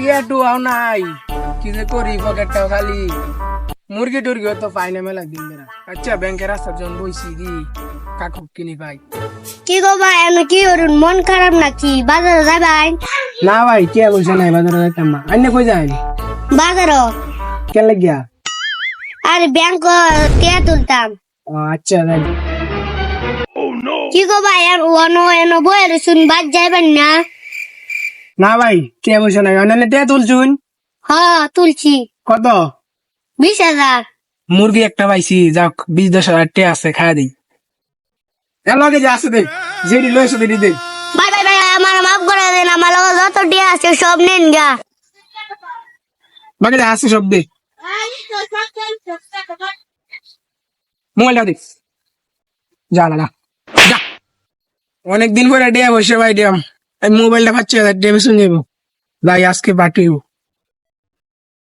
টিয়া টুয়াও নাই, কি যে করি পকেটটাও খালি। মুরগি টুরগিও তো পাই না মেলা দিন ধরে। আচ্ছা ব্যাংকের রাস্তার জন্য বইছি কি কাকু কিনি পাই। কি গো ভাই আমি কি করুন মন খারাপ নাকি বাজারে যাবাই? না ভাই টিয়া পয়সা নাই, বাজারে যাইতাম না। আইনে কই যাই বাজারও কেন লাগিয়া? আর ব্যাংক টিয়া তুলতাম। ও আচ্ছা যাই। কি গো ভাই আর ওনো এনো বইরে শুন বাদ যাইবেন না? না ভাই টিয়া পয়সা নাই, অন্যান্য টিয়া তুলছুন। হ্যাঁ তুলছি। কত? 20,000। মুরগি একটা পাইছি, যাক 20-10 হাজার টিয়া আছে, খাওয়া দিই। এর লগে যে আছে দে, যেটি লইছো দেটি দে। ভাই ভাই ভাই আমার মাফ করে দেন, আমার লগে যত টিয়া আছে সব নেন গা। বাকি যা আছে সব দে। মোবাইলটা দে। যা না যা। অনেকদিন পরে টিয়া পয়সা ভাই দিয়াম। আমি মোবাইলটা পাচ্ছি, টিয়া শুনে যাবো। যাই আজকে পাঠিয়ে